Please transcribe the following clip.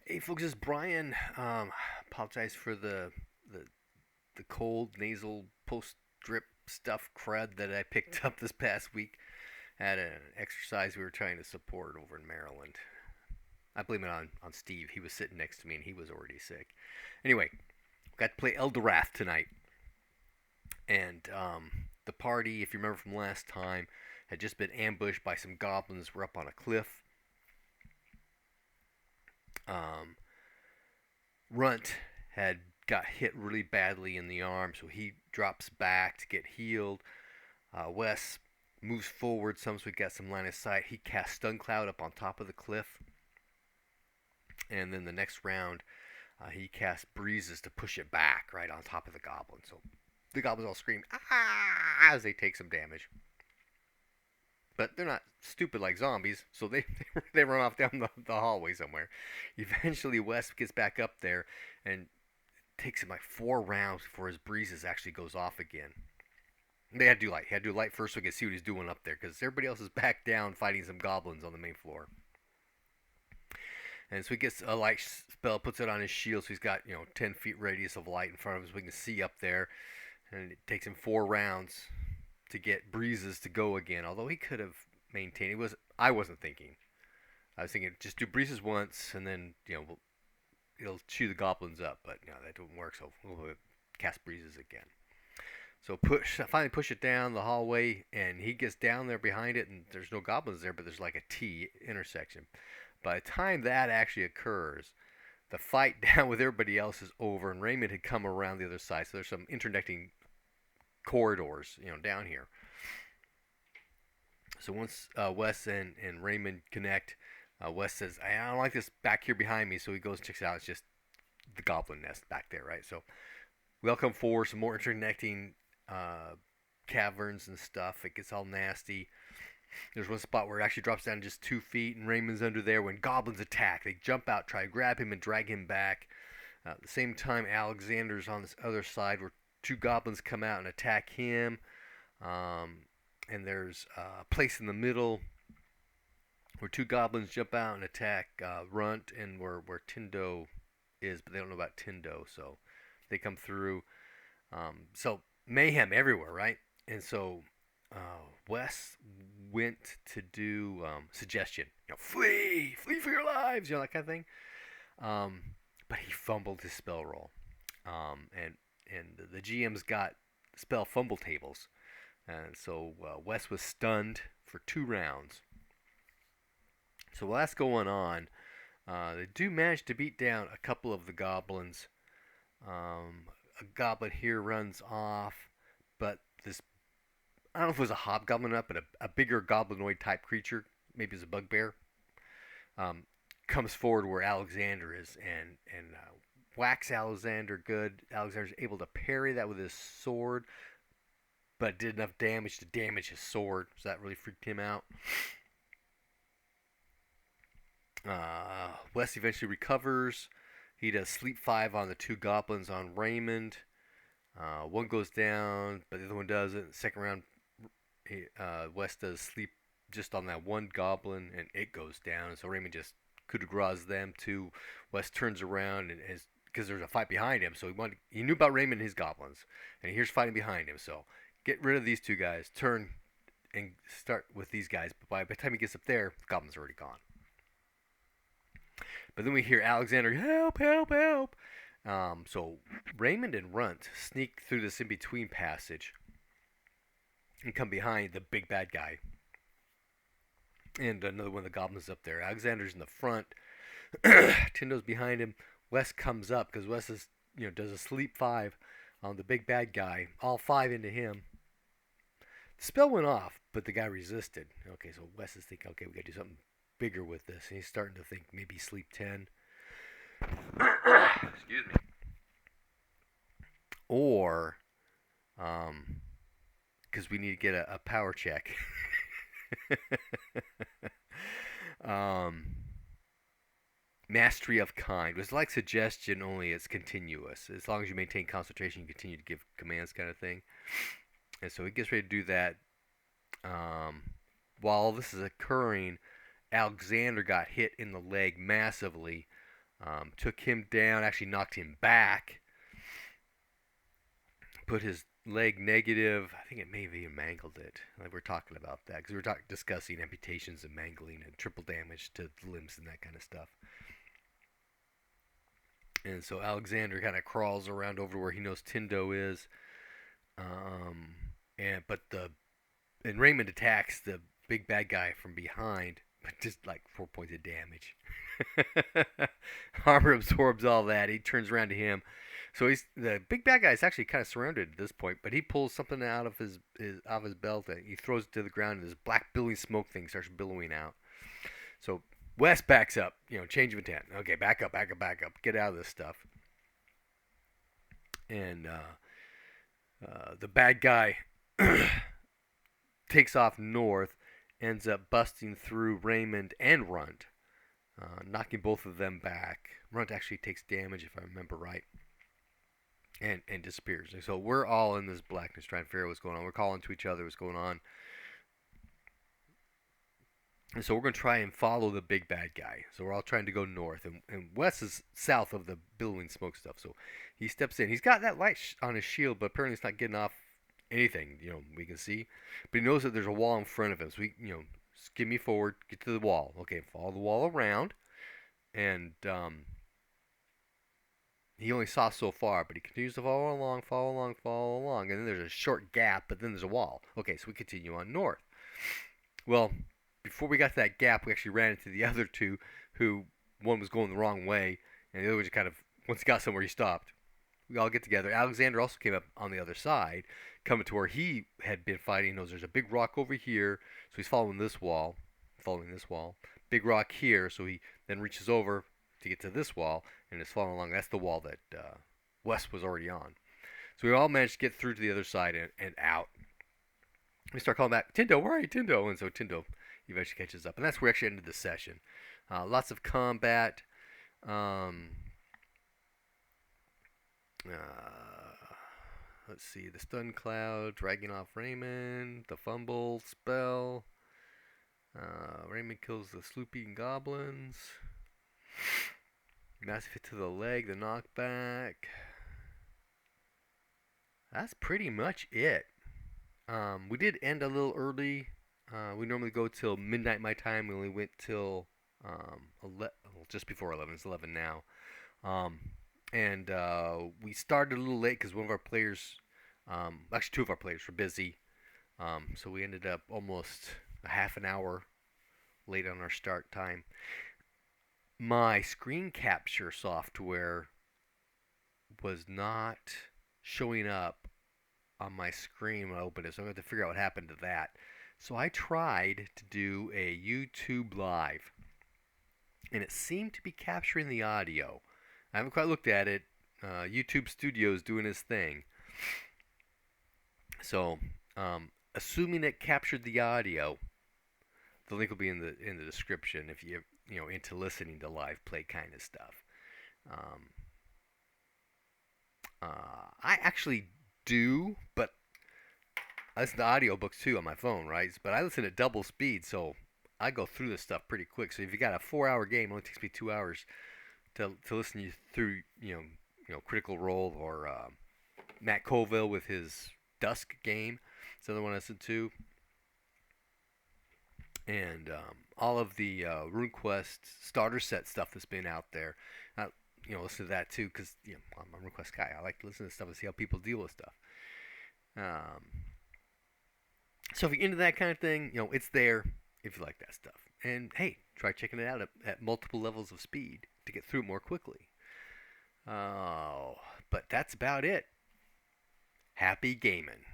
Hey folks, it's Brian. Apologize for the the cold nasal post drip stuff crud that I picked up this past week at an exercise we were trying to support over in Maryland. I blame it on Steve. He was sitting next to me and he was already sick. Anyway, got to play Elderath tonight, and the party, if you remember from last time, had just been ambushed by some goblins. We're up on a cliff. Um, Runt had got hit really badly in the arm, so he drops back to get healed. Wes moves forward some, so we got some line of sight. He casts Stun Cloud up on top of the cliff, and then the next round, he casts Breezes to push it back right on top of the goblin. So the goblins all scream ah as they take some damage. But they're not stupid like zombies, so they run off down the hallway somewhere. Eventually, Wes gets back up there and takes him like 4 rounds before his breezes actually goes off again. They had to do light. He had to do light first so we could see what he's doing up there, because everybody else is back down fighting some goblins on the main floor. And so he gets a light spell, puts it on his shield, so he's got 10 feet radius of light in front of him, so we can see up there. And it takes him 4 rounds to get breezes to go again. Although he could have maintained, I wasn't thinking. I was thinking just do breezes once, and then it'll chew the goblins up. But that didn't work. So we'll cast breezes again. So finally push it down the hallway, and he gets down there behind it, and there's no goblins there, but there's like a T intersection. By the time that actually occurs, the fight down with everybody else is over, and Raymond had come around the other side. So there's some interconnecting corridors, down here. So once Wes and Raymond connect, Wes says, I don't like this back here behind me. So he goes and checks it out. It's just the goblin nest back there, right? So we all come forward, some more interconnecting caverns and stuff. It gets all nasty. There's one spot where it actually drops down just 2 feet, and Raymond's under there. When goblins attack, they jump out, try to grab him, and drag him back. At the same time, Alexander's on this other side where two goblins come out and attack him. And there's a place in the middle where two goblins jump out and attack Runt, and where Tindo is, but they don't know about Tindo, so they come through. So mayhem everywhere, right? And so Wes went to do suggestion, flee for your lives, that kind of thing. But he fumbled his spell roll, and the GM's got spell fumble tables, and so Wes was stunned for 2 rounds. So while that's going on, they do manage to beat down a couple of the goblins. A goblin here runs off, but this, I don't know if it was a hobgoblin up, but a bigger goblinoid type creature, maybe it's a bugbear, comes forward where Alexander is and whacks Alexander good. Alexander's able to parry that with his sword, but did enough damage to damage his sword, so that really freaked him out. Wes eventually recovers. He does sleep 5 on the two goblins on Raymond. One goes down, but the other one doesn't. Second round, Wes does sleep just on that one goblin, and it goes down. And so Raymond just coup de grace them too. Wes turns around and because there's a fight behind him, so he knew about Raymond and his goblins, and here's fighting behind him. So get rid of these two guys, turn and start with these guys. But by the time he gets up there, the goblin's already gone. But then we hear Alexander, help, help, help. So Raymond and Runt sneak through this in-between passage and come behind the big bad guy. And another one of the goblins up there. Alexander's in the front. Tindo's behind him. Wes comes up because Wes is, does a sleep 5 on the big bad guy. All 5 into him. The spell went off, but the guy resisted. Okay, so Wes is thinking, okay, we got to do something bigger with this. And he's starting to think maybe sleep 10. Excuse me. Or, because we need to get a power check. Mastery of kind. It's like suggestion, only it's continuous. As long as you maintain concentration, you continue to give commands, kind of thing. And so he gets ready to do that. While this is occurring, Alexander got hit in the leg massively Took him down, actually knocked him back, put his leg negative. I think it may have even mangled it. Like we're talking about that because we were discussing amputations and mangling and triple damage to the limbs and that kind of stuff. And so Alexander kind of crawls around over to where he knows Tindo is, um, and Raymond attacks the big bad guy from behind, but just like 4 points of damage. Armor absorbs all that. He turns around to him. So the big bad guy is actually kind of surrounded at this point, but he pulls something out of his belt and he throws it to the ground, and this black billowing smoke thing starts billowing out. So Wes backs up, change of intent. Okay, back up, get out of this stuff. And the bad guy takes off north, ends up busting through Raymond and Runt, knocking both of them back. Runt actually takes damage, if I remember right, and disappears. And so we're all in this blackness trying to figure out what's going on. We're calling to each other what's going on. And so we're going to try and follow the big bad guy. So we're all trying to go north. And Wes is south of the billowing smoke stuff. So he steps in. He's got that light on his shield, but apparently it's not getting off anything, we can see. But he knows that there's a wall in front of him. So he, skid me forward, get to the wall. Okay, follow the wall around. And he only saw so far, but he continues to follow along. And then there's a short gap, but then there's a wall. Okay, so we continue on north. Well, before we got to that gap, we actually ran into the other two, who one was going the wrong way, and the other one just kind of, once he got somewhere, he stopped. We all get together. Alexander also came up on the other side, coming to where he had been fighting. He knows there's a big rock over here, so he's following this wall. Big rock here, so he then reaches over to get to this wall, and is following along. That's the wall that Wes was already on. So we all managed to get through to the other side and out. We start calling back, Tindo, where are you, Tindo? And so Tindo eventually catches up. And that's where we actually ended the session. Lots of combat. Let's see. The stun cloud, dragging off Raymond. The fumble spell. Raymond kills the sloopy goblins. Massive hit to the leg, the knockback. That's pretty much it. We did end a little early. We normally go till midnight my time. We only went till just before 11. It's 11 now. And we started a little late because one of our players, actually two of our players, were busy. So we ended up almost a half an hour late on our start time. My screen capture software was not showing up on my screen when I opened it, so I'm going to have to figure out what happened to that. So I tried to do a YouTube live, and it seemed to be capturing the audio. I haven't quite looked at it. YouTube Studio's doing his thing. So, assuming it captured the audio, the link will be in the description if you're into listening to live play kind of stuff. I actually do, but I listen to audiobooks too on my phone, right? But I listen at double speed, so I go through this stuff pretty quick. So if you got a 4-hour game, it only takes me 2 hours to listen you through, Critical Role or Matt Colville with his Dusk game. It's another one I listen to. And all of the RuneQuest starter set stuff that's been out there. Listen to that too, because I'm a RuneQuest guy. I like to listen to stuff and see how people deal with stuff. So if you're into that kind of thing, it's there if you like that stuff. And hey, try checking it out at multiple levels of speed to get through more quickly. But that's about it. Happy gaming.